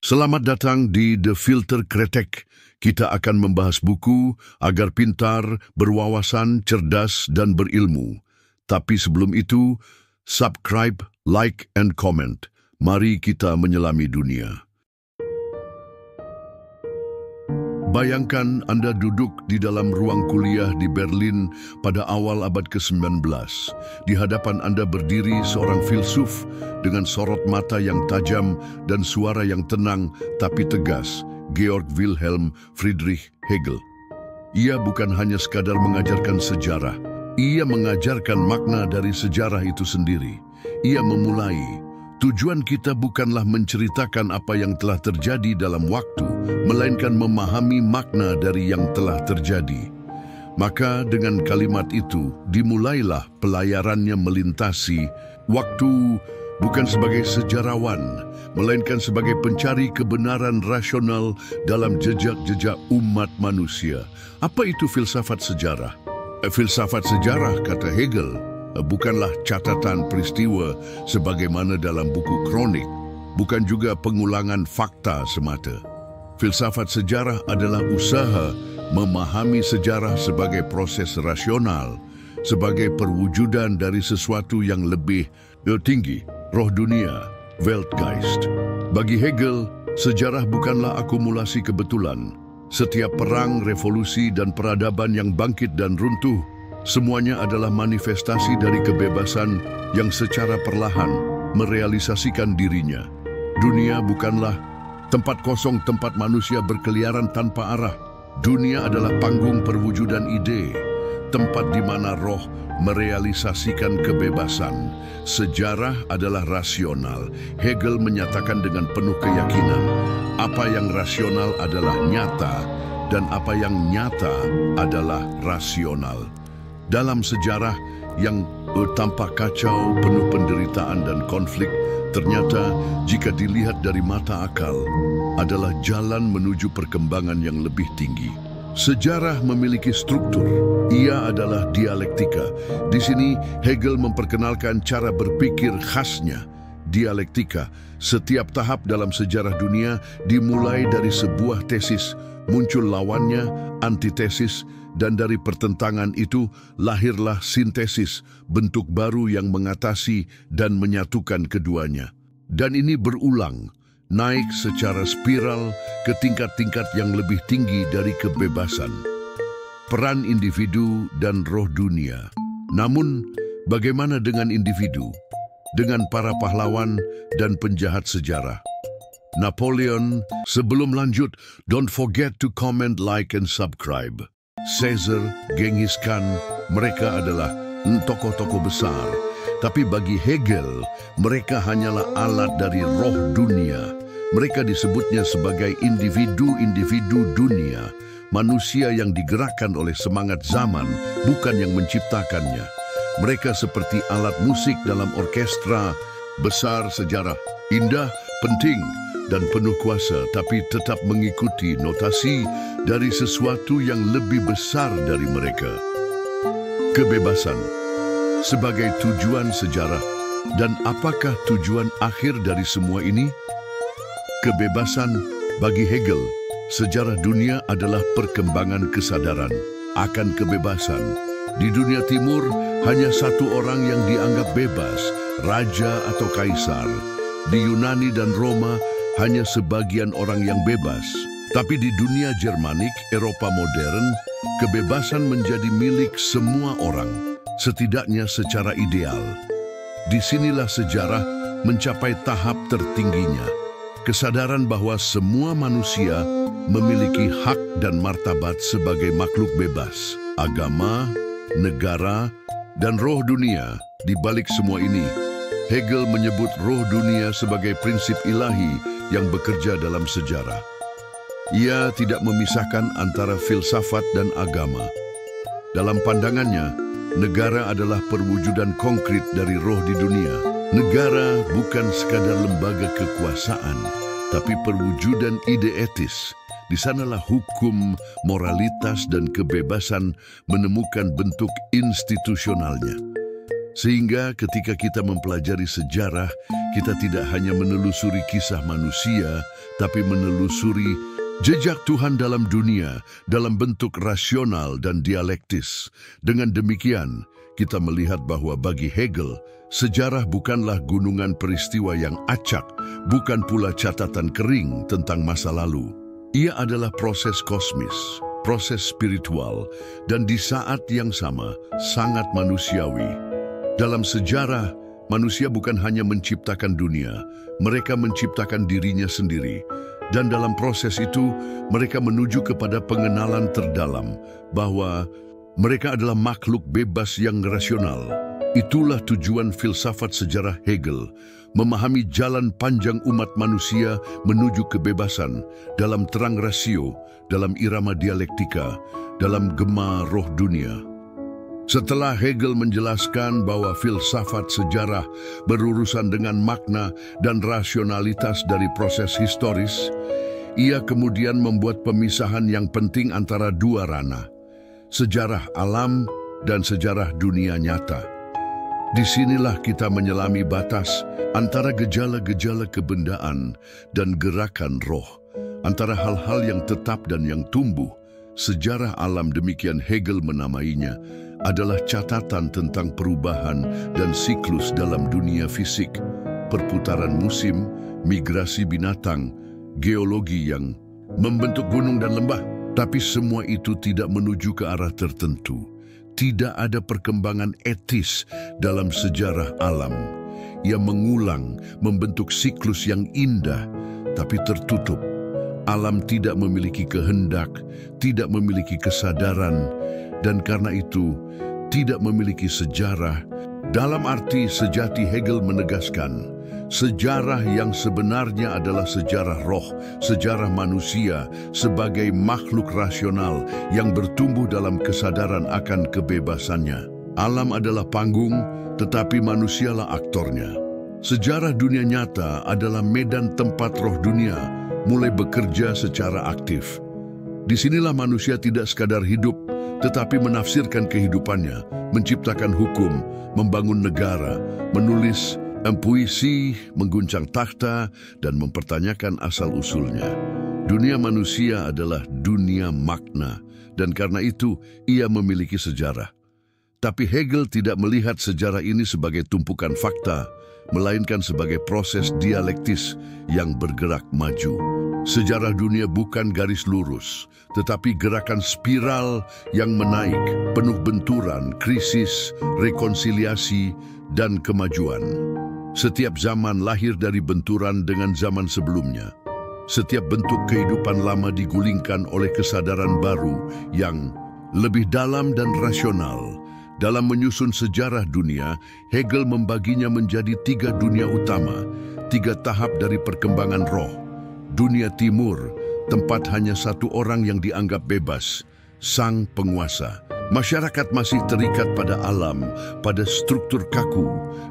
Selamat datang di The Filter Kretek. Kita akan membahas buku agar pintar, berwawasan, cerdas, dan berilmu. Tapi sebelum itu, subscribe, like, and comment. Mari kita menyelami dunia. Bayangkan Anda duduk di dalam ruang kuliah di Berlin pada awal abad ke-19. Di hadapan Anda berdiri seorang filsuf dengan sorot mata yang tajam dan suara yang tenang tapi tegas, Georg Wilhelm Friedrich Hegel. Ia bukan hanya sekadar mengajarkan sejarah, ia mengajarkan makna dari sejarah itu sendiri. Ia memulai, tujuan kita bukanlah menceritakan apa yang telah terjadi dalam waktu, melainkan memahami makna dari yang telah terjadi. Maka dengan kalimat itu, dimulailah pelayarannya melintasi waktu bukan sebagai sejarawan, melainkan sebagai pencari kebenaran rasional dalam jejak-jejak umat manusia. Apa itu filsafat sejarah? Filsafat sejarah, kata Hegel, bukanlah catatan peristiwa sebagaimana dalam buku kronik, bukan juga pengulangan fakta semata. Filsafat sejarah adalah usaha memahami sejarah sebagai proses rasional, sebagai perwujudan dari sesuatu yang lebih tinggi, roh dunia, Weltgeist. Bagi Hegel, sejarah bukanlah akumulasi kebetulan. Setiap perang, revolusi, dan peradaban yang bangkit dan runtuh, semuanya adalah manifestasi dari kebebasan yang secara perlahan merealisasikan dirinya. Dunia bukanlah tempat kosong tempat manusia berkeliaran tanpa arah. Dunia adalah panggung perwujudan ide, tempat di mana roh merealisasikan kebebasan. Sejarah adalah rasional. Hegel menyatakan dengan penuh keyakinan, apa yang rasional adalah nyata, dan apa yang nyata adalah rasional. Dalam sejarah yang tampak kacau, penuh penderitaan dan konflik, ternyata jika dilihat dari mata akal, adalah jalan menuju perkembangan yang lebih tinggi. Sejarah memiliki struktur. Ia adalah dialektika. Di sini Hegel memperkenalkan cara berpikir khasnya, dialektika. Setiap tahap dalam sejarah dunia dimulai dari sebuah tesis, muncul lawannya, antitesis, dan dari pertentangan itu lahirlah sintesis, bentuk baru yang mengatasi dan menyatukan keduanya. Dan ini berulang, naik secara spiral ke tingkat-tingkat yang lebih tinggi dari kebebasan. Peran individu dan roh dunia. Namun, bagaimana dengan individu? Dengan para pahlawan dan penjahat sejarah. Napoleon, sebelum lanjut, don't forget to comment, like, and subscribe. Caesar, Genghis Khan, mereka adalah tokoh-tokoh besar. Tapi bagi Hegel, mereka hanyalah alat dari roh dunia. Mereka disebutnya sebagai individu-individu dunia, manusia yang digerakkan oleh semangat zaman, bukan yang menciptakannya. Mereka seperti alat musik dalam orkestra besar sejarah, indah, penting, dan penuh kuasa, tapi tetap mengikuti notasi dari sesuatu yang lebih besar dari mereka. Kebebasan sebagai tujuan sejarah, dan apakah tujuan akhir dari semua ini? Kebebasan bagi Hegel, sejarah dunia adalah perkembangan kesadaran akan kebebasan. Di dunia timur, hanya satu orang yang dianggap bebas, raja atau kaisar. Di Yunani dan Roma, hanya sebagian orang yang bebas. Tapi di dunia Jermanik, Eropa modern, kebebasan menjadi milik semua orang, setidaknya secara ideal. Disinilah sejarah mencapai tahap tertingginya. Kesadaran bahwa semua manusia memiliki hak dan martabat sebagai makhluk bebas. Agama, negara, dan roh dunia di balik semua ini. Hegel menyebut roh dunia sebagai prinsip ilahi yang bekerja dalam sejarah. Ia tidak memisahkan antara filsafat dan agama. Dalam pandangannya, negara adalah perwujudan konkret dari roh di dunia. Negara bukan sekadar lembaga kekuasaan, tapi perwujudan ide etis. Di sanalah hukum, moralitas, dan kebebasan menemukan bentuk institusionalnya. Sehingga ketika kita mempelajari sejarah, kita tidak hanya menelusuri kisah manusia, tapi menelusuri jejak Tuhan dalam dunia, dalam bentuk rasional dan dialektis. Dengan demikian, kita melihat bahwa bagi Hegel, sejarah bukanlah gunungan peristiwa yang acak, bukan pula catatan kering tentang masa lalu. Ia adalah proses kosmis, proses spiritual, dan di saat yang sama sangat manusiawi. Dalam sejarah, manusia bukan hanya menciptakan dunia, mereka menciptakan dirinya sendiri. Dan dalam proses itu, mereka menuju kepada pengenalan terdalam bahwa mereka adalah makhluk bebas yang rasional. Itulah tujuan filsafat sejarah Hegel, memahami jalan panjang umat manusia menuju kebebasan dalam terang rasio, dalam irama dialektika, dalam gema roh dunia. Setelah Hegel menjelaskan bahwa filsafat sejarah berurusan dengan makna dan rasionalitas dari proses historis, ia kemudian membuat pemisahan yang penting antara dua ranah, sejarah alam dan sejarah dunia nyata. Disinilah kita menyelami batas antara gejala-gejala kebendaan dan gerakan roh, antara hal-hal yang tetap dan yang tumbuh. Sejarah alam, demikian Hegel menamainya, adalah catatan tentang perubahan dan siklus dalam dunia fisik, perputaran musim, migrasi binatang, geologi yang membentuk gunung dan lembah. Tapi semua itu tidak menuju ke arah tertentu. Tidak ada perkembangan etis dalam sejarah alam. Ia mengulang, membentuk siklus yang indah, tapi tertutup. Alam tidak memiliki kehendak, tidak memiliki kesadaran, dan karena itu tidak memiliki sejarah. Dalam arti sejati, Hegel menegaskan, sejarah yang sebenarnya adalah sejarah roh, sejarah manusia sebagai makhluk rasional yang bertumbuh dalam kesadaran akan kebebasannya. Alam adalah panggung, tetapi manusialah aktornya. Sejarah dunia nyata adalah medan tempat roh dunia mulai bekerja secara aktif. Disinilah manusia tidak sekadar hidup, tetapi menafsirkan kehidupannya, menciptakan hukum, membangun negara, menulis puisi, mengguncang takhta, dan mempertanyakan asal-usulnya. Dunia manusia adalah dunia makna, dan karena itu ia memiliki sejarah. Tapi Hegel tidak melihat sejarah ini sebagai tumpukan fakta, melainkan sebagai proses dialektis yang bergerak maju. Sejarah dunia bukan garis lurus, tetapi gerakan spiral yang menaik, penuh benturan, krisis, rekonsiliasi, dan kemajuan. Setiap zaman lahir dari benturan dengan zaman sebelumnya. Setiap bentuk kehidupan lama digulingkan oleh kesadaran baru yang lebih dalam dan rasional. Dalam menyusun sejarah dunia, Hegel membaginya menjadi 3 dunia utama, 3 tahap dari perkembangan roh. Dunia timur, tempat hanya satu orang yang dianggap bebas, sang penguasa. Masyarakat masih terikat pada alam, pada struktur kaku,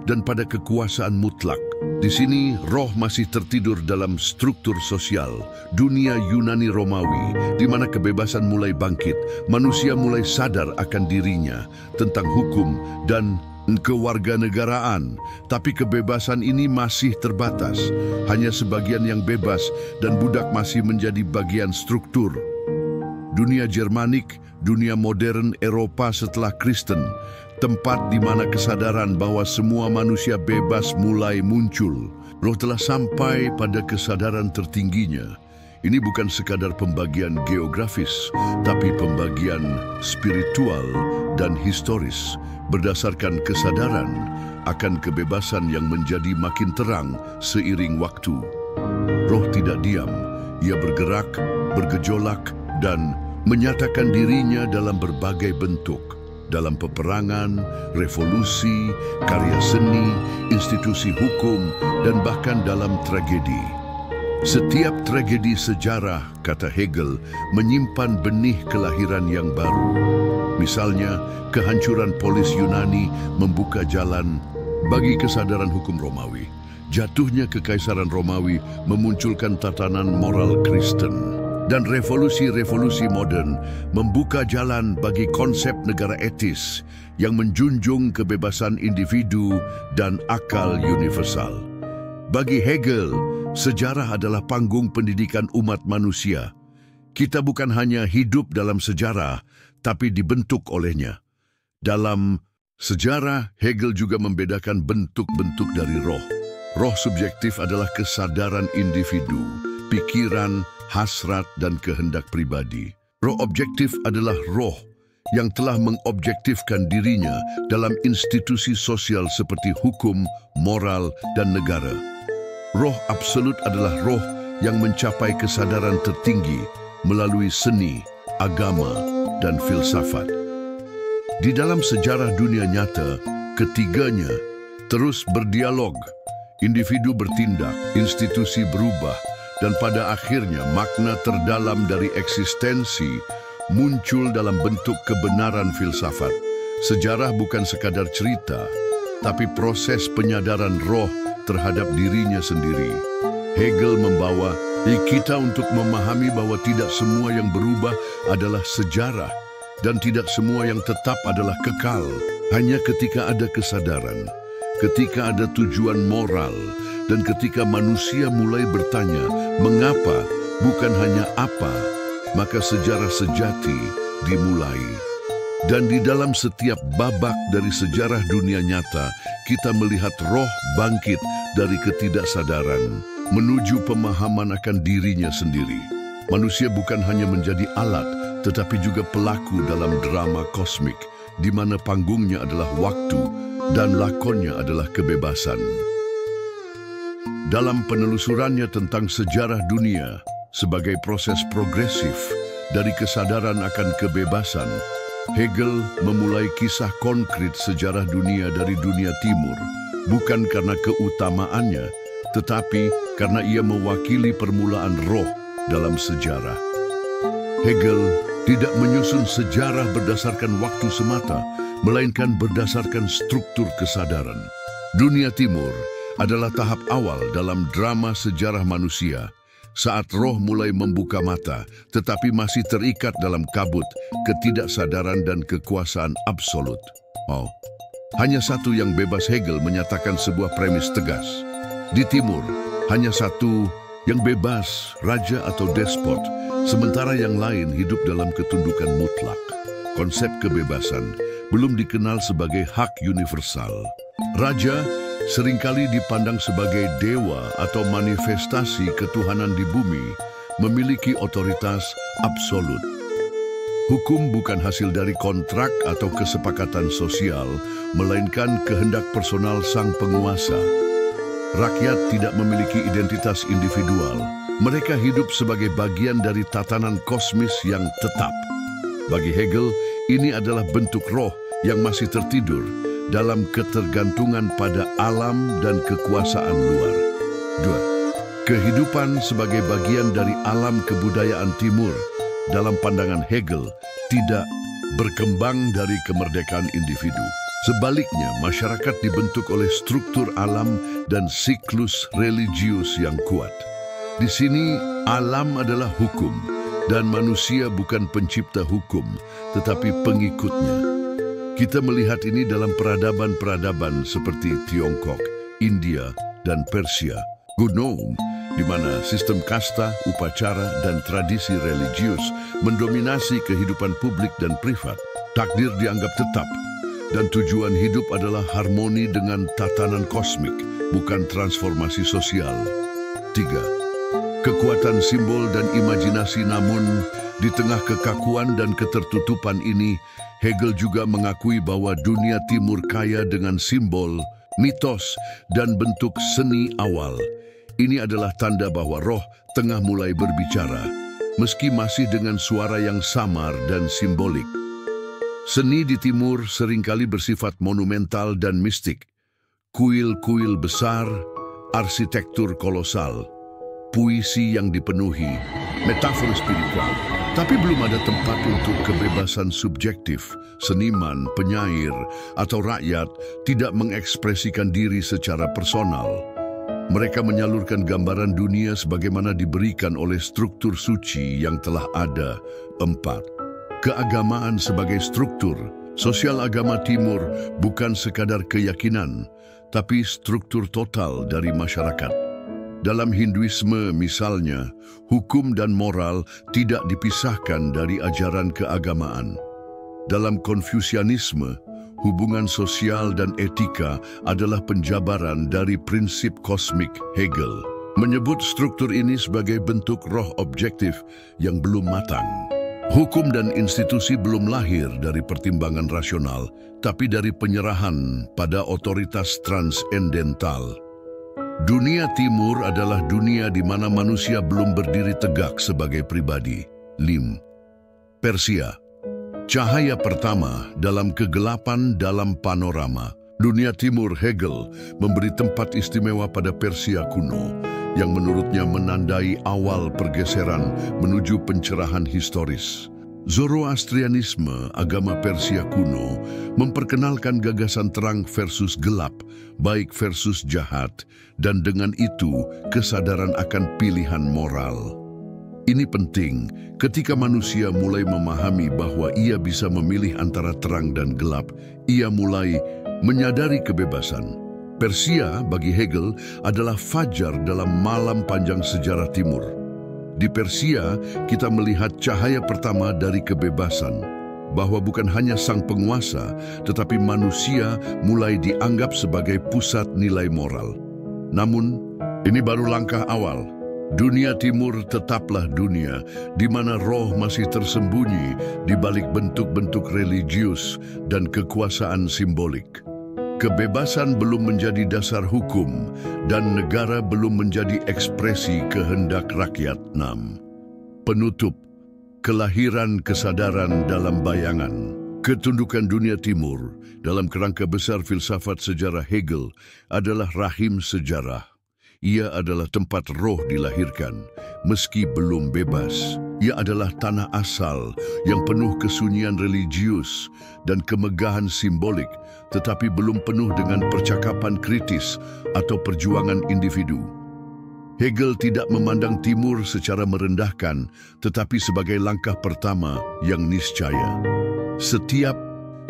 dan pada kekuasaan mutlak. Di sini, roh masih tertidur dalam struktur sosial. Dunia Yunani Romawi, di mana kebebasan mulai bangkit, manusia mulai sadar akan dirinya, tentang hukum dan kewarganegaraan. Tapi kebebasan ini masih terbatas. Hanya sebagian yang bebas, dan budak masih menjadi bagian struktur. Dunia Jermanik, dunia modern Eropa setelah Kristen, tempat di mana kesadaran bahwa semua manusia bebas mulai muncul. Roh telah sampai pada kesadaran tertingginya. Ini bukan sekadar pembagian geografis, tapi pembagian spiritual dan historis, berdasarkan kesadaran akan kebebasan yang menjadi makin terang seiring waktu. Roh tidak diam, ia bergerak, bergejolak, dan menyatakan dirinya dalam berbagai bentuk, dalam peperangan, revolusi, karya seni, institusi hukum, dan bahkan dalam tragedi. Setiap tragedi sejarah, kata Hegel, menyimpan benih kelahiran yang baru. Misalnya, kehancuran polis Yunani membuka jalan bagi kesadaran hukum Romawi. Jatuhnya Kekaisaran Romawi memunculkan tatanan moral Kristen. Dan revolusi-revolusi modern membuka jalan bagi konsep negara etis yang menjunjung kebebasan individu dan akal universal. Bagi Hegel, sejarah adalah panggung pendidikan umat manusia. Kita bukan hanya hidup dalam sejarah, tapi dibentuk olehnya. Dalam sejarah, Hegel juga membedakan bentuk-bentuk dari roh. Roh subjektif adalah kesadaran individu, pikiran, hasrat, dan kehendak pribadi. Roh objektif adalah roh yang telah mengobjektifkan dirinya dalam institusi sosial seperti hukum, moral, dan negara. Roh absolut adalah roh yang mencapai kesadaran tertinggi melalui seni, agama, dan filsafat. Di dalam sejarah dunia nyata, ketiganya terus berdialog. Individu bertindak, institusi berubah, dan pada akhirnya makna terdalam dari eksistensi muncul dalam bentuk kebenaran filsafat. Sejarah bukan sekadar cerita, tapi proses penyadaran roh terhadap dirinya sendiri. Hegel membawa kita untuk memahami bahwa tidak semua yang berubah adalah sejarah dan tidak semua yang tetap adalah kekal. Hanya ketika ada kesadaran, ketika ada tujuan moral, dan ketika manusia mulai bertanya mengapa, bukan hanya apa, maka sejarah sejati dimulai. Dan di dalam setiap babak dari sejarah dunia nyata, kita melihat roh bangkit dari ketidaksadaran menuju pemahaman akan dirinya sendiri. Manusia bukan hanya menjadi alat, tetapi juga pelaku dalam drama kosmik, di mana panggungnya adalah waktu dan lakonnya adalah kebebasan. Dalam penelusurannya tentang sejarah dunia sebagai proses progresif dari kesadaran akan kebebasan, Hegel memulai kisah konkret sejarah dunia dari dunia timur, bukan karena keutamaannya, tetapi karena ia mewakili permulaan roh dalam sejarah. Hegel tidak menyusun sejarah berdasarkan waktu semata, melainkan berdasarkan struktur kesadaran. Dunia timur adalah tahap awal dalam drama sejarah manusia, saat roh mulai membuka mata, tetapi masih terikat dalam kabut, ketidaksadaran dan kekuasaan absolut. Hanya satu yang bebas. Hegel menyatakan sebuah premis tegas. Di timur, hanya satu yang bebas, raja atau despot, sementara yang lain hidup dalam ketundukan mutlak. Konsep kebebasan belum dikenal sebagai hak universal. Raja seringkali dipandang sebagai dewa atau manifestasi ketuhanan di bumi, memiliki otoritas absolut. Hukum bukan hasil dari kontrak atau kesepakatan sosial, melainkan kehendak personal sang penguasa. Rakyat tidak memiliki identitas individual. Mereka hidup sebagai bagian dari tatanan kosmis yang tetap. Bagi Hegel, ini adalah bentuk roh yang masih tertidur dalam ketergantungan pada alam dan kekuasaan luar. 2. Kehidupan sebagai bagian dari alam kebudayaan timur dalam pandangan Hegel tidak berkembang dari kemerdekaan individu. Sebaliknya, masyarakat dibentuk oleh struktur alam dan siklus religius yang kuat. Di sini, alam adalah hukum, dan manusia bukan pencipta hukum, tetapi pengikutnya. Kita melihat ini dalam peradaban-peradaban seperti Tiongkok, India, dan Persia. Kuno, di mana sistem kasta, upacara, dan tradisi religius mendominasi kehidupan publik dan privat. Takdir dianggap tetap, dan tujuan hidup adalah harmoni dengan tatanan kosmik, bukan transformasi sosial. 3. Kekuatan simbol dan imajinasi. Namun, di tengah kekakuan dan ketertutupan ini, Hegel juga mengakui bahwa dunia timur kaya dengan simbol, mitos, dan bentuk seni awal. Ini adalah tanda bahwa roh tengah mulai berbicara, meski masih dengan suara yang samar dan simbolik. Seni di timur seringkali bersifat monumental dan mistik. Kuil-kuil besar, arsitektur kolosal, puisi yang dipenuhi, metafor spiritual. Tapi belum ada tempat untuk kebebasan subjektif. Seniman, penyair, atau rakyat tidak mengekspresikan diri secara personal. Mereka menyalurkan gambaran dunia sebagaimana diberikan oleh struktur suci yang telah ada. 4. Keagamaan sebagai struktur. Sosial agama timur bukan sekadar keyakinan, tapi struktur total dari masyarakat. Dalam Hinduisme misalnya, hukum dan moral tidak dipisahkan dari ajaran keagamaan. Dalam Konfusianisme, hubungan sosial dan etika adalah penjabaran dari prinsip kosmik Hegel, menyebut struktur ini sebagai bentuk roh objektif yang belum matang. Hukum dan institusi belum lahir dari pertimbangan rasional, tapi dari penyerahan pada otoritas transendental. Dunia Timur adalah dunia di mana manusia belum berdiri tegak sebagai pribadi. Lim. Persia. Cahaya pertama dalam kegelapan dalam panorama. Dunia Timur Hegel memberi tempat istimewa pada Persia kuno, yang menurutnya menandai awal pergeseran menuju pencerahan historis. Zoroastrianisme, agama Persia kuno, memperkenalkan gagasan terang versus gelap, baik versus jahat, dan dengan itu kesadaran akan pilihan moral. Ini penting ketika manusia mulai memahami bahwa ia bisa memilih antara terang dan gelap, ia mulai menyadari kebebasan. Persia bagi Hegel adalah fajar dalam malam panjang sejarah Timur. Di Persia, kita melihat cahaya pertama dari kebebasan, bahwa bukan hanya sang penguasa, tetapi manusia mulai dianggap sebagai pusat nilai moral. Namun, ini baru langkah awal. Dunia Timur tetaplah dunia di mana roh masih tersembunyi di balik bentuk-bentuk religius dan kekuasaan simbolik. Kebebasan belum menjadi dasar hukum dan negara belum menjadi ekspresi kehendak rakyat. 6. Penutup. Kelahiran kesadaran dalam bayangan. Ketundukan dunia Timur dalam kerangka besar filsafat sejarah Hegel adalah rahim sejarah. Ia adalah tempat roh dilahirkan, meski belum bebas. Ia adalah tanah asal yang penuh kesunyian religius dan kemegahan simbolik, tetapi belum penuh dengan percakapan kritis atau perjuangan individu. Hegel tidak memandang Timur secara merendahkan, tetapi sebagai langkah pertama yang niscaya. Setiap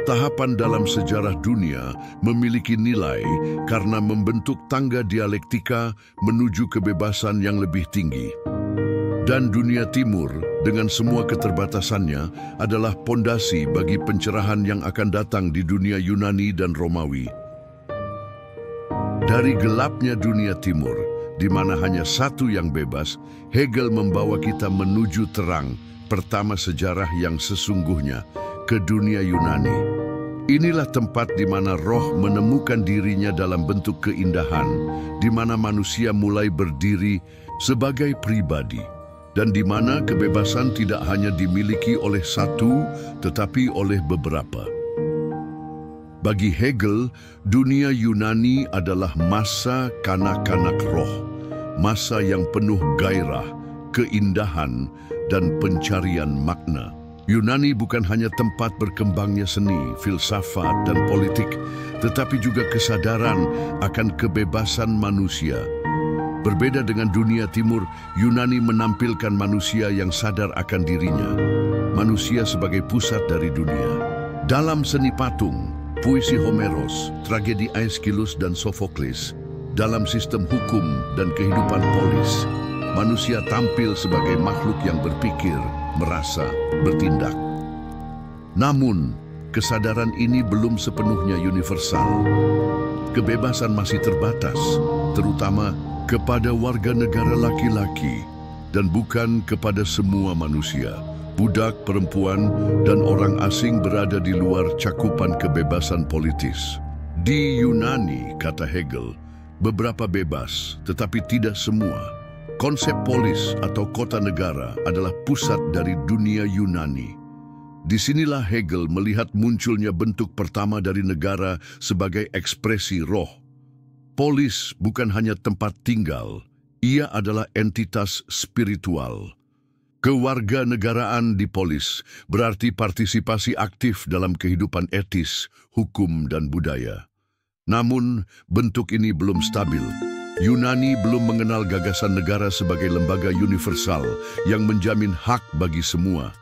tahapan dalam sejarah dunia memiliki nilai karena membentuk tangga dialektika menuju kebebasan yang lebih tinggi. Dan dunia Timur, dengan semua keterbatasannya, adalah pondasi bagi pencerahan yang akan datang di dunia Yunani dan Romawi. Dari gelapnya dunia Timur, di mana hanya satu yang bebas, Hegel membawa kita menuju terang, pertama sejarah yang sesungguhnya, ke dunia Yunani. Inilah tempat di mana roh menemukan dirinya dalam bentuk keindahan, di mana manusia mulai berdiri sebagai pribadi, dan di mana kebebasan tidak hanya dimiliki oleh satu, tetapi oleh beberapa. Bagi Hegel, dunia Yunani adalah masa kanak-kanak roh, masa yang penuh gairah, keindahan, dan pencarian makna. Yunani bukan hanya tempat berkembangnya seni, filsafat, dan politik, tetapi juga kesadaran akan kebebasan manusia. Berbeda dengan dunia Timur, Yunani menampilkan manusia yang sadar akan dirinya, manusia sebagai pusat dari dunia. Dalam seni patung, puisi Homeros, tragedi Aeschylus dan Sophocles, dalam sistem hukum dan kehidupan polis, manusia tampil sebagai makhluk yang berpikir, merasa, bertindak. Namun, kesadaran ini belum sepenuhnya universal. Kebebasan masih terbatas, terutama kepada warga negara laki-laki, dan bukan kepada semua manusia. Budak, perempuan, dan orang asing berada di luar cakupan kebebasan politis. Di Yunani, kata Hegel, beberapa bebas, tetapi tidak semua. Konsep polis atau kota negara adalah pusat dari dunia Yunani. Disinilah Hegel melihat munculnya bentuk pertama dari negara sebagai ekspresi roh. Polis bukan hanya tempat tinggal, ia adalah entitas spiritual. Kewarganegaraan di polis berarti partisipasi aktif dalam kehidupan etis, hukum, dan budaya. Namun, bentuk ini belum stabil. Yunani belum mengenal gagasan negara sebagai lembaga universal yang menjamin hak bagi semua.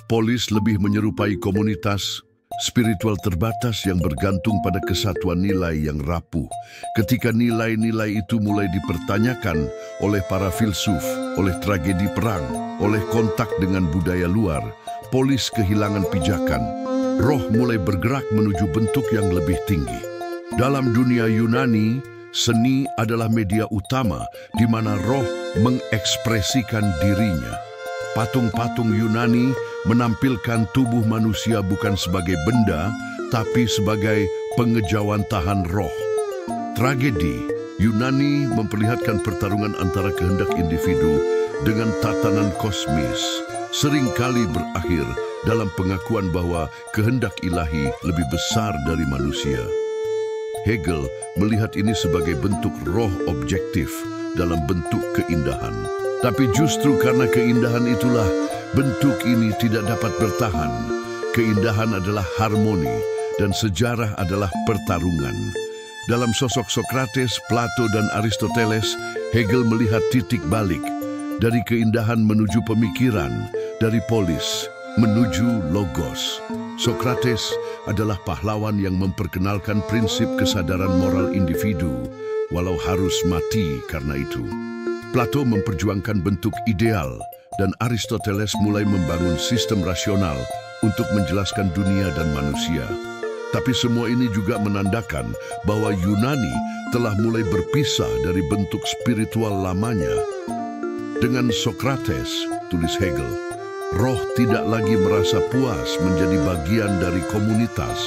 Polis lebih menyerupai komunitas, spiritual terbatas yang bergantung pada kesatuan nilai yang rapuh. Ketika nilai-nilai itu mulai dipertanyakan oleh para filsuf, oleh tragedi perang, oleh kontak dengan budaya luar, polis kehilangan pijakan. Roh mulai bergerak menuju bentuk yang lebih tinggi. Dalam dunia Yunani, seni adalah media utama di mana roh mengekspresikan dirinya. Patung-patung Yunani menampilkan tubuh manusia bukan sebagai benda, tapi sebagai pengejawantahan roh. Tragedi Yunani memperlihatkan pertarungan antara kehendak individu dengan tatanan kosmis, seringkali berakhir dalam pengakuan bahwa kehendak ilahi lebih besar dari manusia. Hegel melihat ini sebagai bentuk roh objektif dalam bentuk keindahan. Tapi justru karena keindahan itulah bentuk ini tidak dapat bertahan. Keindahan adalah harmoni dan sejarah adalah pertarungan. Dalam sosok Sokrates, Plato, dan Aristoteles, Hegel melihat titik balik dari keindahan menuju pemikiran, dari polis menuju logos. Sokrates adalah pahlawan yang memperkenalkan prinsip kesadaran moral individu, walau harus mati karena itu. Plato memperjuangkan bentuk ideal, dan Aristoteles mulai membangun sistem rasional untuk menjelaskan dunia dan manusia. Tapi semua ini juga menandakan bahwa Yunani telah mulai berpisah dari bentuk spiritual lamanya. Dengan Sokrates, tulis Hegel, roh tidak lagi merasa puas menjadi bagian dari komunitas.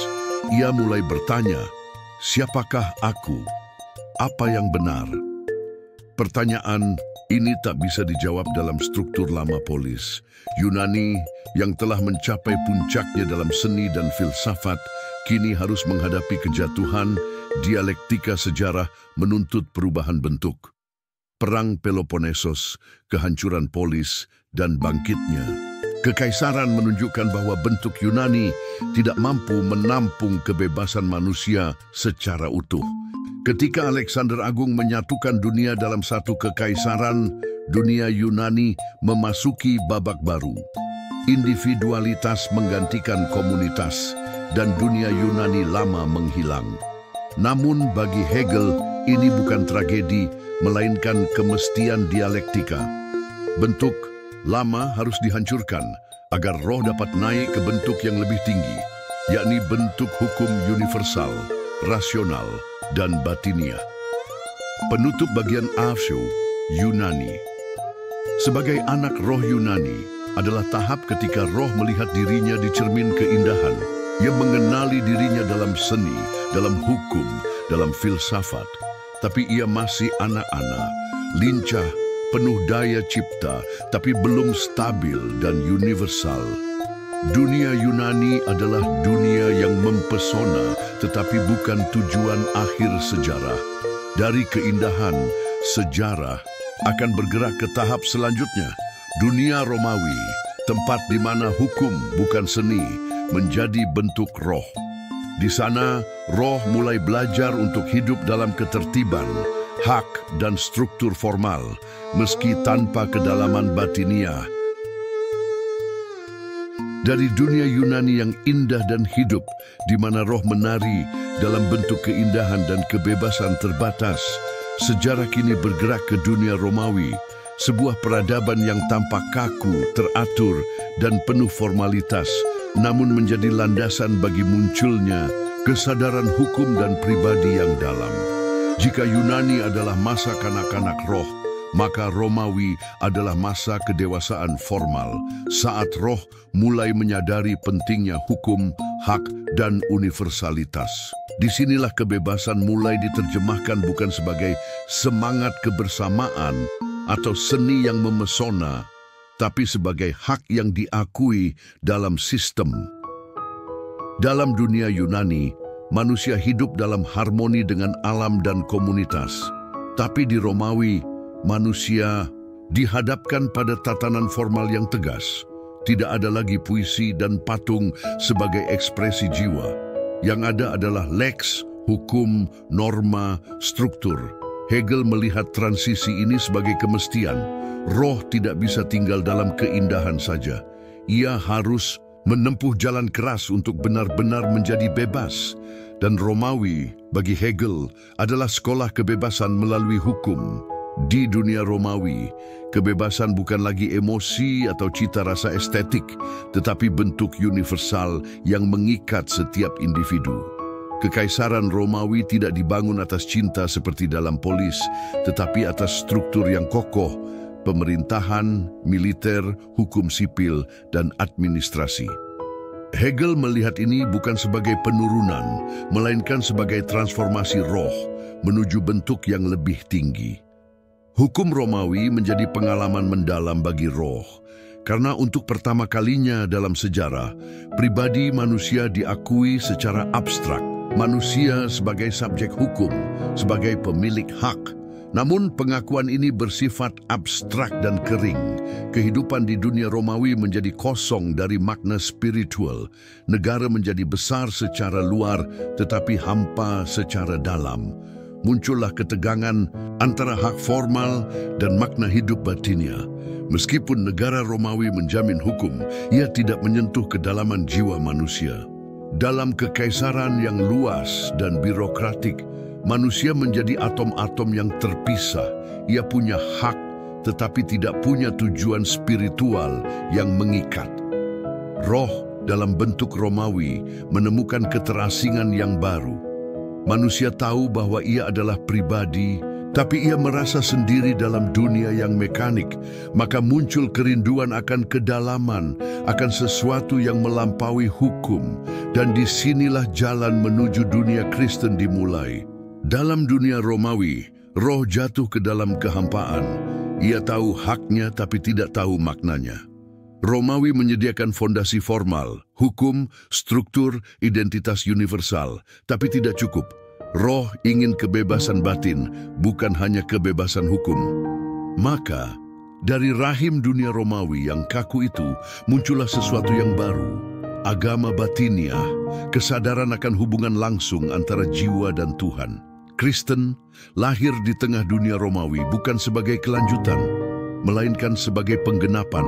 Ia mulai bertanya, siapakah aku? Apa yang benar? Pertanyaan ini tak bisa dijawab dalam struktur lama polis. Yunani yang telah mencapai puncaknya dalam seni dan filsafat, kini harus menghadapi kejatuhan. Dialektika sejarah menuntut perubahan bentuk. Perang Peloponnesos, kehancuran polis, dan bangkitnya. Kekaisaran menunjukkan bahwa bentuk Yunani tidak mampu menampung kebebasan manusia secara utuh. Ketika Alexander Agung menyatukan dunia dalam satu kekaisaran, dunia Yunani memasuki babak baru. Individualitas menggantikan komunitas, dan dunia Yunani lama menghilang. Namun bagi Hegel, ini bukan tragedi, melainkan kemestian dialektika. Bentuk lama harus dihancurkan agar roh dapat naik ke bentuk yang lebih tinggi, yakni bentuk hukum universal, rasional, dan batiniah. Penutup bagian Avshu, Yunani. Sebagai anak roh Yunani adalah tahap ketika roh melihat dirinya di cermin keindahan. Ia mengenali dirinya dalam seni, dalam hukum, dalam filsafat. Tapi ia masih anak-anak, lincah, penuh daya cipta, tapi belum stabil dan universal. Dunia Yunani adalah dunia yang mempesona, tetapi bukan tujuan akhir sejarah. Dari keindahan, sejarah akan bergerak ke tahap selanjutnya. Dunia Romawi, tempat di mana hukum bukan seni, menjadi bentuk roh. Di sana, roh mulai belajar untuk hidup dalam ketertiban, hak, dan struktur formal, meski tanpa kedalaman batiniah. Dari dunia Yunani yang indah dan hidup, di mana roh menari dalam bentuk keindahan dan kebebasan terbatas, sejarah kini bergerak ke dunia Romawi, sebuah peradaban yang tampak kaku, teratur, dan penuh formalitas, namun menjadi landasan bagi munculnya kesadaran hukum dan pribadi yang dalam. Jika Yunani adalah masa kanak-kanak roh, maka Romawi adalah masa kedewasaan formal, saat roh mulai menyadari pentingnya hukum, hak, dan universalitas. Disinilah kebebasan mulai diterjemahkan bukan sebagai semangat kebersamaan atau seni yang memesona, tapi sebagai hak yang diakui dalam sistem. Dalam dunia Yunani, manusia hidup dalam harmoni dengan alam dan komunitas. Tapi di Romawi, manusia dihadapkan pada tatanan formal yang tegas. Tidak ada lagi puisi dan patung sebagai ekspresi jiwa. Yang ada adalah lex, hukum, norma, struktur. Hegel melihat transisi ini sebagai kemestian. Roh tidak bisa tinggal dalam keindahan saja. Ia harus menempuh jalan keras untuk benar-benar menjadi bebas. Dan Romawi, bagi Hegel, adalah sekolah kebebasan melalui hukum. Di dunia Romawi, kebebasan bukan lagi emosi atau cita rasa estetik, tetapi bentuk universal yang mengikat setiap individu. Kekaisaran Romawi tidak dibangun atas cinta seperti dalam polis, tetapi atas struktur yang kokoh, pemerintahan, militer, hukum sipil, dan administrasi. Hegel melihat ini bukan sebagai penurunan, melainkan sebagai transformasi roh menuju bentuk yang lebih tinggi. Hukum Romawi menjadi pengalaman mendalam bagi roh, karena untuk pertama kalinya dalam sejarah, pribadi manusia diakui secara abstrak. Manusia sebagai subjek hukum, sebagai pemilik hak. Namun pengakuan ini bersifat abstrak dan kering. Kehidupan di dunia Romawi menjadi kosong dari makna spiritual. Negara menjadi besar secara luar tetapi hampa secara dalam. Muncullah ketegangan antara hak formal dan makna hidup batinnya. Meskipun negara Romawi menjamin hukum, ia tidak menyentuh kedalaman jiwa manusia. Dalam kekaisaran yang luas dan birokratik, manusia menjadi atom-atom yang terpisah. Ia punya hak, tetapi tidak punya tujuan spiritual yang mengikat. Roh dalam bentuk Romawi menemukan keterasingan yang baru. Manusia tahu bahwa ia adalah pribadi, tapi ia merasa sendiri dalam dunia yang mekanik. Maka muncul kerinduan akan kedalaman, akan sesuatu yang melampaui hukum. Dan disinilah jalan menuju dunia Kristen dimulai. Dalam dunia Romawi, roh jatuh ke dalam kehampaan. Ia tahu haknya tapi tidak tahu maknanya. Romawi menyediakan fondasi formal, hukum, struktur, identitas universal, tapi tidak cukup. Roh ingin kebebasan batin, bukan hanya kebebasan hukum. Maka, dari rahim dunia Romawi yang kaku itu, muncullah sesuatu yang baru. Agama batiniah, kesadaran akan hubungan langsung antara jiwa dan Tuhan. Kristen lahir di tengah dunia Romawi bukan sebagai kelanjutan, melainkan sebagai penggenapan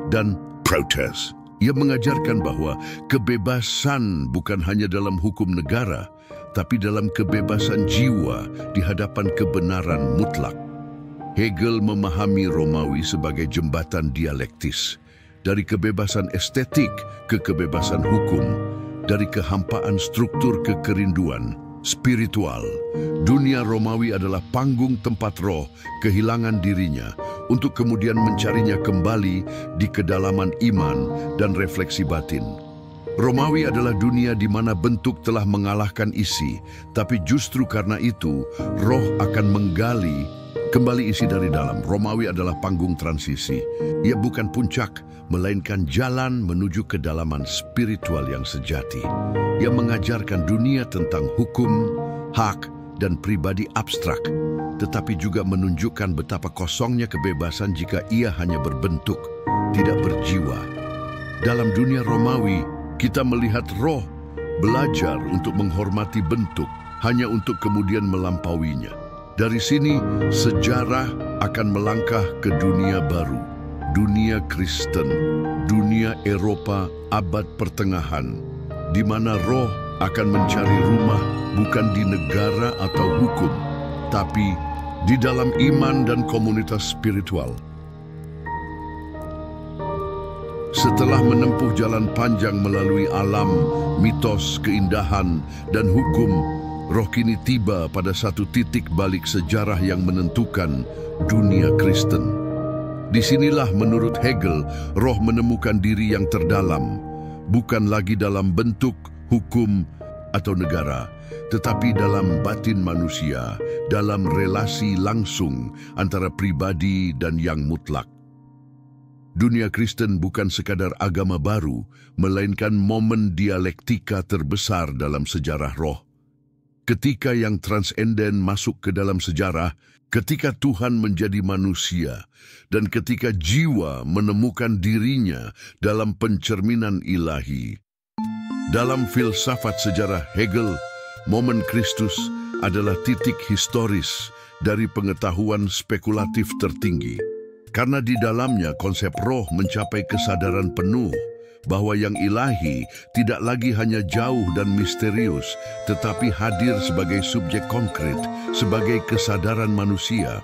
dan protes. Ia mengajarkan bahwa kebebasan bukan hanya dalam hukum negara, tapi dalam kebebasan jiwa di hadapan kebenaran mutlak. Hegel memahami Romawi sebagai jembatan dialektis, dari kebebasan estetik ke kebebasan hukum, dari kehampaan struktur ke kerinduan spiritual. Dunia Romawi adalah panggung tempat roh kehilangan dirinya untuk kemudian mencarinya kembali di kedalaman iman dan refleksi batin. Romawi adalah dunia di mana bentuk telah mengalahkan isi, tapi justru karena itu roh akan menggali kembali isi dari dalam. Romawi adalah panggung transisi. Ia bukan puncak, melainkan jalan menuju kedalaman spiritual yang sejati. Ia mengajarkan dunia tentang hukum, hak, dan pribadi abstrak, tetapi juga menunjukkan betapa kosongnya kebebasan jika ia hanya berbentuk, tidak berjiwa. Dalam dunia Romawi, kita melihat roh belajar untuk menghormati bentuk, hanya untuk kemudian melampauinya. Dari sini, sejarah akan melangkah ke dunia baru, dunia Kristen, dunia Eropa abad pertengahan, di mana roh akan mencari rumah bukan di negara atau hukum, tapi di dalam iman dan komunitas spiritual. Setelah menempuh jalan panjang melalui alam, mitos, keindahan, dan hukum, roh kini tiba pada satu titik balik sejarah yang menentukan dunia Kristen. Disinilah menurut Hegel, roh menemukan diri yang terdalam, bukan lagi dalam bentuk, hukum, atau negara, tetapi dalam batin manusia, dalam relasi langsung antara pribadi dan yang mutlak. Dunia Kristen bukan sekadar agama baru, melainkan momen dialektika terbesar dalam sejarah roh. Ketika yang transenden masuk ke dalam sejarah, ketika Tuhan menjadi manusia, dan ketika jiwa menemukan dirinya dalam pencerminan ilahi. Dalam filsafat sejarah Hegel, momen Kristus adalah titik historis dari pengetahuan spekulatif tertinggi. Karena di dalamnya konsep roh mencapai kesadaran penuh bahwa yang ilahi tidak lagi hanya jauh dan misterius, tetapi hadir sebagai subjek konkret, sebagai kesadaran manusia.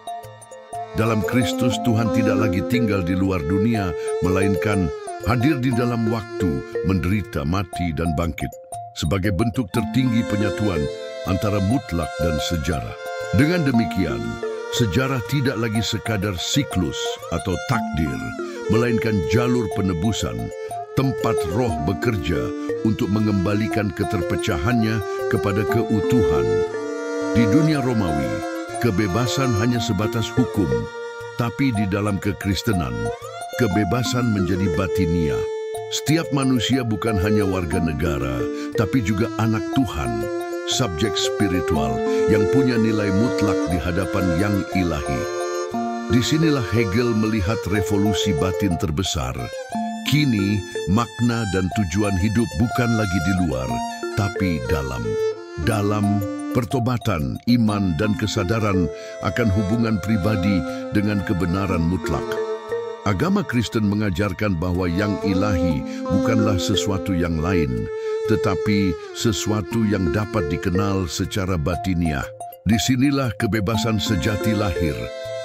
Dalam Kristus, Tuhan tidak lagi tinggal di luar dunia, melainkan hadir di dalam waktu, menderita, mati, dan bangkit, sebagai bentuk tertinggi penyatuan antara mutlak dan sejarah. Dengan demikian, sejarah tidak lagi sekadar siklus atau takdir, melainkan jalur penebusan, tempat roh bekerja untuk mengembalikan keterpecahannya kepada keutuhan. Di dunia Romawi, kebebasan hanya sebatas hukum, tapi di dalam kekristenan, kebebasan menjadi batinia. Setiap manusia bukan hanya warga negara, tapi juga anak Tuhan, subjek spiritual yang punya nilai mutlak di hadapan yang ilahi. Disinilah Hegel melihat revolusi batin terbesar. Kini, makna dan tujuan hidup bukan lagi di luar, tapi dalam. Dalam pertobatan, iman, dan kesadaran akan hubungan pribadi dengan kebenaran mutlak. Agama Kristen mengajarkan bahwa yang ilahi bukanlah sesuatu yang lain, tetapi sesuatu yang dapat dikenal secara batiniah. Disinilah kebebasan sejati lahir.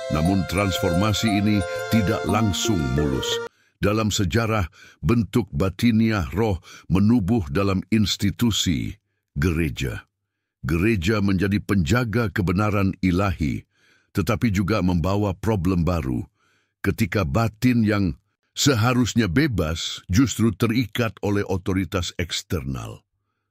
Namun transformasi ini tidak langsung mulus. Dalam sejarah, bentuk batiniah roh menubuh dalam institusi gereja. Gereja menjadi penjaga kebenaran ilahi, tetapi juga membawa problem baru. Ketika batin yang seharusnya bebas justru terikat oleh otoritas eksternal.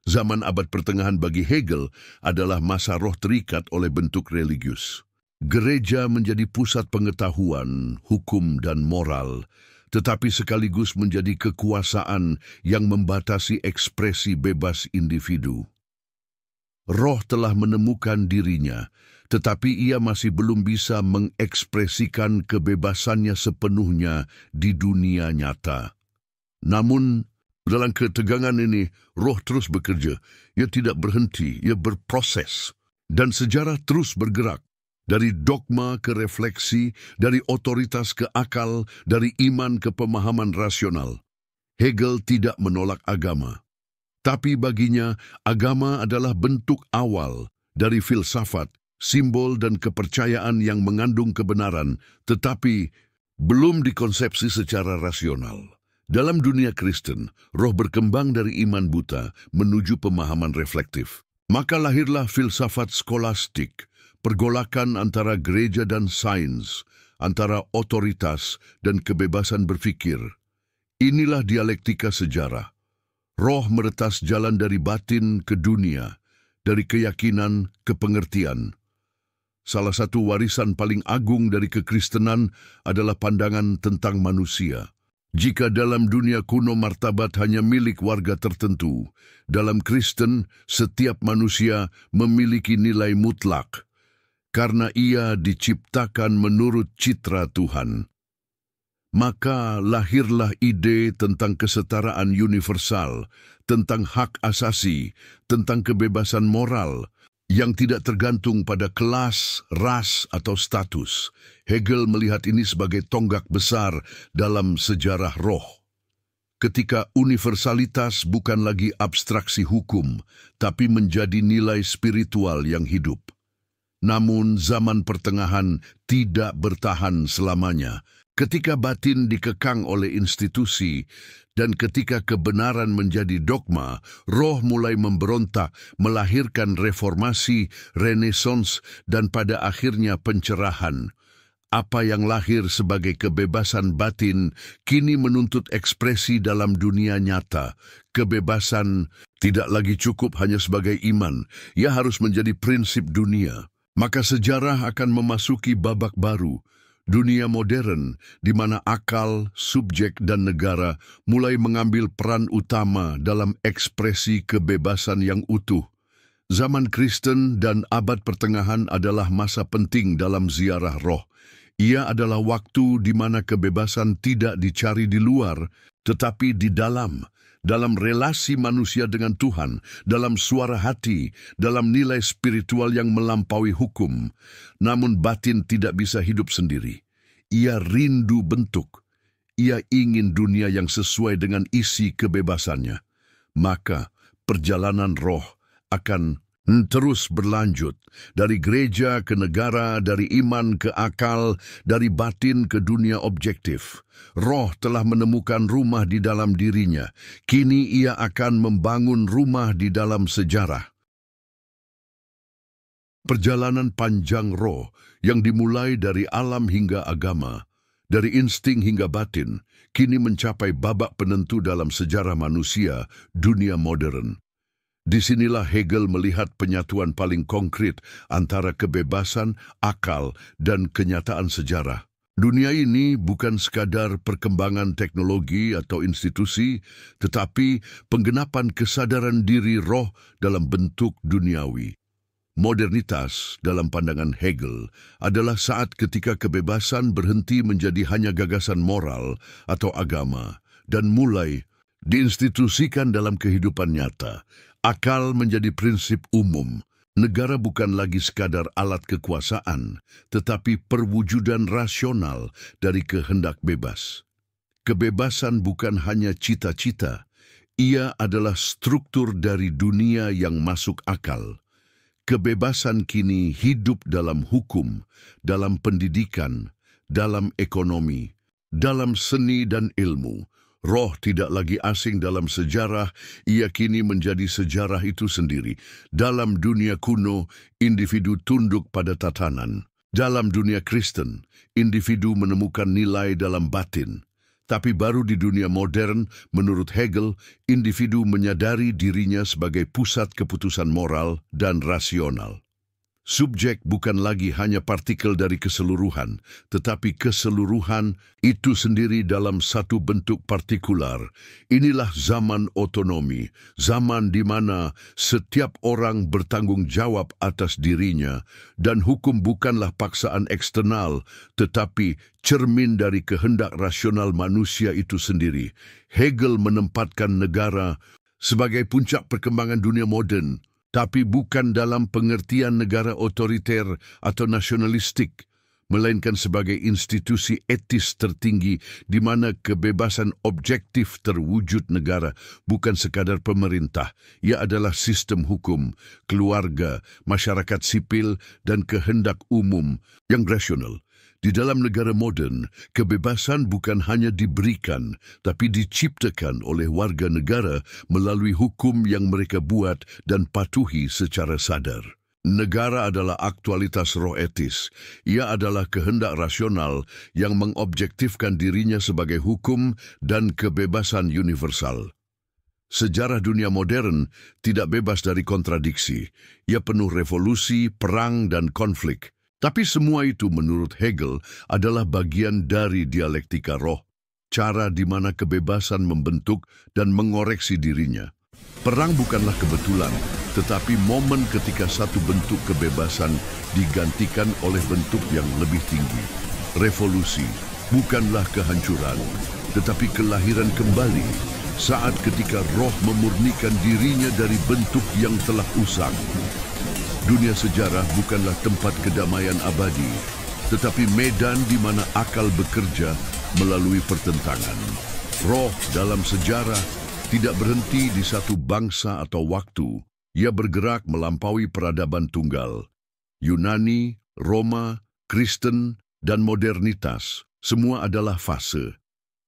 Zaman abad pertengahan bagi Hegel adalah masa roh terikat oleh bentuk religius. Gereja menjadi pusat pengetahuan, hukum, dan moral, tetapi sekaligus menjadi kekuasaan yang membatasi ekspresi bebas individu. Roh telah menemukan dirinya, tetapi ia masih belum bisa mengekspresikan kebebasannya sepenuhnya di dunia nyata. Namun, dalam ketegangan ini, roh terus bekerja. Ia tidak berhenti, ia berproses. Dan sejarah terus bergerak. Dari dogma ke refleksi, dari otoritas ke akal, dari iman ke pemahaman rasional. Hegel tidak menolak agama. Tapi baginya, agama adalah bentuk awal dari filsafat, simbol dan kepercayaan yang mengandung kebenaran, tetapi belum dikonsepsi secara rasional. Dalam dunia Kristen, roh berkembang dari iman buta menuju pemahaman reflektif. Maka lahirlah filsafat skolastik, pergolakan antara gereja dan sains, antara otoritas dan kebebasan berpikir. Inilah dialektika sejarah. Roh meretas jalan dari batin ke dunia, dari keyakinan ke pengertian. Salah satu warisan paling agung dari kekristenan adalah pandangan tentang manusia. Jika dalam dunia kuno martabat hanya milik warga tertentu, dalam Kristen setiap manusia memiliki nilai mutlak, karena ia diciptakan menurut citra Tuhan. Maka lahirlah ide tentang kesetaraan universal, tentang hak asasi, tentang kebebasan moral, yang tidak tergantung pada kelas, ras, atau status. Hegel melihat ini sebagai tonggak besar dalam sejarah roh. Ketika universalitas bukan lagi abstraksi hukum, tapi menjadi nilai spiritual yang hidup. Namun zaman pertengahan tidak bertahan selamanya. Ketika batin dikekang oleh institusi dan ketika kebenaran menjadi dogma, roh mulai memberontak, melahirkan reformasi, renaissance, dan pada akhirnya pencerahan. Apa yang lahir sebagai kebebasan batin kini menuntut ekspresi dalam dunia nyata. Kebebasan tidak lagi cukup hanya sebagai iman, ia harus menjadi prinsip dunia. Maka sejarah akan memasuki babak baru. Dunia modern, di mana akal, subjek, dan negara mulai mengambil peran utama dalam ekspresi kebebasan yang utuh. Zaman Kristen dan abad pertengahan adalah masa penting dalam ziarah roh. Ia adalah waktu di mana kebebasan tidak dicari di luar, tetapi di dalam relasi manusia dengan Tuhan, dalam suara hati, dalam nilai spiritual yang melampaui hukum. Namun batin tidak bisa hidup sendiri. Ia rindu bentuk. ia ingin dunia yang sesuai dengan isi kebebasannya. Maka perjalanan roh akan terus berlanjut, dari gereja ke negara, dari iman ke akal, dari batin ke dunia objektif. Roh telah menemukan rumah di dalam dirinya. Kini ia akan membangun rumah di dalam sejarah. Perjalanan panjang roh yang dimulai dari alam hingga agama, dari insting hingga batin, kini mencapai babak penentu dalam sejarah manusia, dunia modern. Disinilah Hegel melihat penyatuan paling konkret antara kebebasan, akal, dan kenyataan sejarah. Dunia ini bukan sekadar perkembangan teknologi atau institusi, tetapi penggenapan kesadaran diri roh dalam bentuk duniawi. Modernitas dalam pandangan Hegel adalah saat ketika kebebasan berhenti menjadi hanya gagasan moral atau agama dan mulai diinstitusikan dalam kehidupan nyata. Akal menjadi prinsip umum. Negara bukan lagi sekadar alat kekuasaan, tetapi perwujudan rasional dari kehendak bebas. Kebebasan bukan hanya cita-cita, ia adalah struktur dari dunia yang masuk akal. Kebebasan kini hidup dalam hukum, dalam pendidikan, dalam ekonomi, dalam seni dan ilmu. Roh tidak lagi asing dalam sejarah, ia kini menjadi sejarah itu sendiri. Dalam dunia kuno, individu tunduk pada tatanan. Dalam dunia Kristen, individu menemukan nilai dalam batin. Tapi baru di dunia modern, menurut Hegel, individu menyadari dirinya sebagai pusat keputusan moral dan rasional. Subjek bukan lagi hanya partikel dari keseluruhan, tetapi keseluruhan itu sendiri dalam satu bentuk partikular. Inilah zaman otonomi, zaman di mana setiap orang bertanggung jawab atas dirinya, dan hukum bukanlah paksaan eksternal, tetapi cermin dari kehendak rasional manusia itu sendiri. Hegel menempatkan negara sebagai puncak perkembangan dunia modern, tapi bukan dalam pengertian negara otoriter atau nasionalistik, melainkan sebagai institusi etis tertinggi di mana kebebasan objektif terwujud. Negara bukan sekadar pemerintah, ia adalah sistem hukum, keluarga, masyarakat sipil, dan kehendak umum yang rasional. Di dalam negara modern, kebebasan bukan hanya diberikan, tapi diciptakan oleh warga negara melalui hukum yang mereka buat dan patuhi secara sadar. Negara adalah aktualitas roh etis. Ia adalah kehendak rasional yang mengobjektifkan dirinya sebagai hukum dan kebebasan universal. Sejarah dunia modern tidak bebas dari kontradiksi. Ia penuh revolusi, perang, dan konflik. Tapi semua itu menurut Hegel adalah bagian dari dialektika roh, cara di mana kebebasan membentuk dan mengoreksi dirinya. Perang bukanlah kebetulan, tetapi momen ketika satu bentuk kebebasan digantikan oleh bentuk yang lebih tinggi. Revolusi bukanlah kehancuran, tetapi kelahiran kembali, saat ketika roh memurnikan dirinya dari bentuk yang telah usang. Dunia sejarah bukanlah tempat kedamaian abadi, tetapi medan di mana akal bekerja melalui pertentangan. Roh dalam sejarah tidak berhenti di satu bangsa atau waktu. Ia bergerak melampaui peradaban tunggal. Yunani, Roma, Kristen, dan modernitas, semua adalah fase.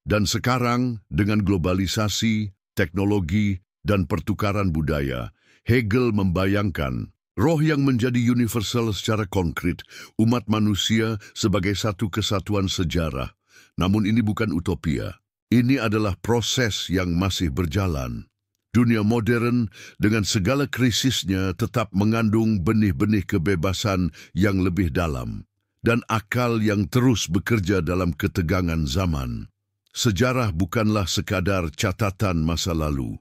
Dan sekarang, dengan globalisasi, teknologi, dan pertukaran budaya, Hegel membayangkan roh yang menjadi universal secara konkret, umat manusia sebagai satu kesatuan sejarah. Namun ini bukan utopia. Ini adalah proses yang masih berjalan. Dunia modern dengan segala krisisnya tetap mengandung benih-benih kebebasan yang lebih dalam dan akal yang terus bekerja dalam ketegangan zaman. Sejarah bukanlah sekadar catatan masa lalu.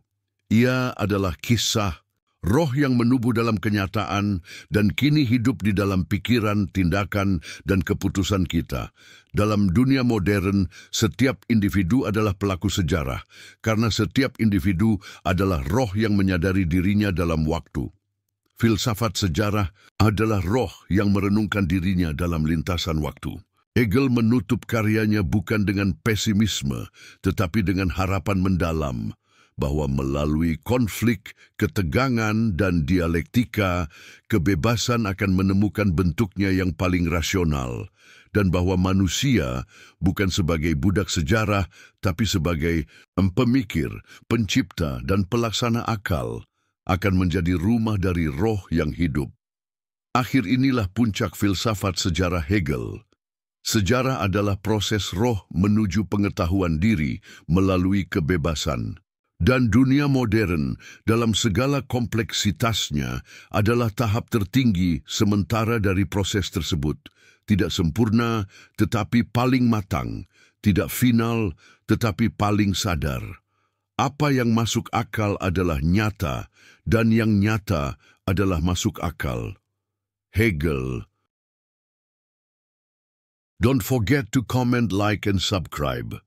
Ia adalah kisah roh yang menubuh dalam kenyataan dan kini hidup di dalam pikiran, tindakan, dan keputusan kita. Dalam dunia modern, setiap individu adalah pelaku sejarah, karena setiap individu adalah roh yang menyadari dirinya dalam waktu. Filsafat sejarah adalah roh yang merenungkan dirinya dalam lintasan waktu. Hegel menutup karyanya bukan dengan pesimisme, tetapi dengan harapan mendalam bahwa melalui konflik, ketegangan, dan dialektika, kebebasan akan menemukan bentuknya yang paling rasional, dan bahwa manusia bukan sebagai budak sejarah, tapi sebagai pemikir, pencipta, dan pelaksana akal, akan menjadi rumah dari roh yang hidup. Akhir inilah puncak filsafat sejarah Hegel. Sejarah adalah proses roh menuju pengetahuan diri melalui kebebasan. Dan dunia modern dalam segala kompleksitasnya adalah tahap tertinggi sementara dari proses tersebut. Tidak sempurna, tetapi paling matang. Tidak final, tetapi paling sadar. Apa yang masuk akal adalah nyata, dan yang nyata adalah masuk akal. Hegel. Don't forget to comment, like, and subscribe.